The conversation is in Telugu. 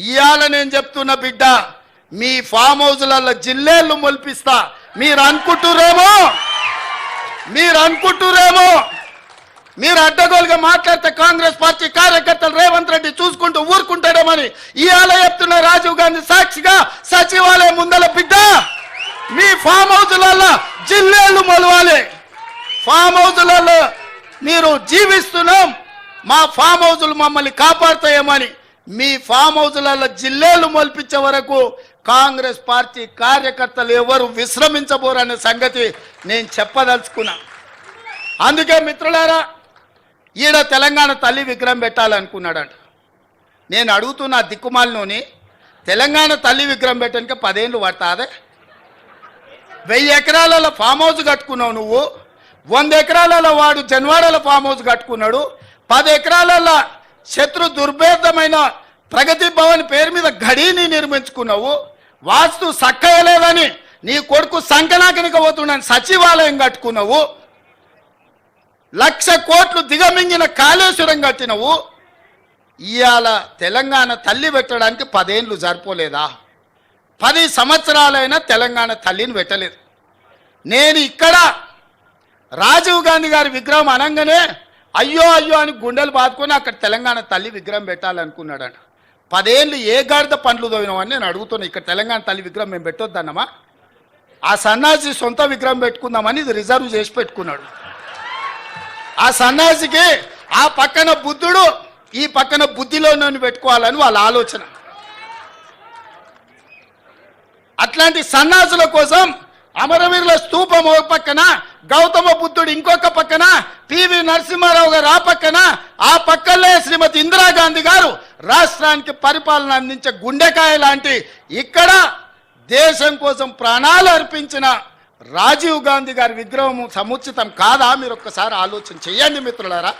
ఇయాల నేను చెప్తున్న బిడ్డ, మీ ఫామ్ హౌస్లలో జిల్లేళ్ళు మొలిపిస్తా. మీరు అనుకుంటురేమో మీరు అడ్డగోలుగా మాట్లాడితే కాంగ్రెస్ పార్టీ కార్యకర్తలు రేవంత్ రెడ్డి చూసుకుంటూ ఊరుకుంటాడేమని ఇవాళ చెప్తున్న రాజీవ్ గాంధీ సాక్షిగా సచివాలయం ముందల బిడ్డ, మీ ఫామ్ హౌస్లలో జిల్లేళ్ళు మొలవాలి. ఫామ్ హౌస్లలో మీరు జీవిస్తున్నాం, మా ఫామ్ హౌస్లు మమ్మల్ని కాపాడుతాయేమని మీ ఫామ్ హౌస్లలో జిల్లేళ్ళు మొలిపించే వరకు కాంగ్రెస్ పార్టీ కార్యకర్తలు ఎవరు విశ్రమించబోరనే సంగతి నేను చెప్పదలుచుకున్నా. అందుకే మిత్రులారా, ఈడ తెలంగాణ తల్లి విగ్రహం పెట్టాలనుకున్నాడంట. నేను అడుగుతున్నా దిక్కుమాలినోని, తెలంగాణ తల్లి విగ్రహం పెట్టడానికి 10 ఏళ్ళు పడతాదే? 1000 ఎకరాలలో ఫామ్ హౌస్ కట్టుకున్నావు నువ్వు, 100 ఎకరాలలో వాడు జన్వాడల ఫామ్ హౌస్ కట్టుకున్నాడు, 10 ఎకరాలలో శత్రు దుర్భేదమైన ప్రగతి భవన్ పేరు మీద గడిని నిర్మించుకున్నావు. వాస్తు సక్కయలేదని నీ కొడుకు సంకనాకనికి పోతున్నాను సచివాలయం కట్టుకున్నావు. 1,00,000 కోట్లు దిగమింగిన కాళేశ్వరం కట్టినవు. ఇవాళ తెలంగాణ తల్లి పెట్టడానికి 10 ఏళ్ళు సరిపోలేదా? 10 సంవత్సరాలైనా తెలంగాణ తల్లిని పెట్టలేదు. నేను ఇక్కడ రాజీవ్ గాంధీ గారి విగ్రహం అనగానే అయ్యో అయ్యో అని గుండెలు బాదుకొని అక్కడ తెలంగాణ తల్లి విగ్రహం పెట్టాలనుకున్నాడంట. 10 ఏళ్ళు ఏ గాడిద పండ్లు తోవినామని నేను అడుగుతున్నా. ఇక్కడ తెలంగాణ తల్లి విగ్రహం మేము పెట్టొద్దన్నమా? ఆ సన్నాసి సొంత విగ్రహం పెట్టుకుందామని ఇది రిజర్వ్ చేసి పెట్టుకున్నాడు. ఆ సన్నాసికి ఆ పక్కన బుద్ధుడు, ఈ పక్కన బుద్ధిలోనూ పెట్టుకోవాలని వాళ్ళ ఆలోచన. అట్లాంటి సన్నాసుల కోసం అమరవీరుల స్తూపం ఒక పక్కన, గౌతమ బుద్ధుడు ఇంకొక పక్కన, పివి నరసింహారావు గారు ఆ పక్కన, ఆ పక్కనే శ్రీమతి ఇందిరాగాంధీ గారు రాష్ట్రానికి పరిపాలన అందించే గుండెకాయ లాంటి ఇక్కడ దేశం కోసం ప్రాణాలు అర్పించిన రాజీవ్ గాంధీ గారి విగ్రహం సముచితం కాదా? మీరు ఒక్కసారి ఆలోచన చేయండి మిత్రులారా.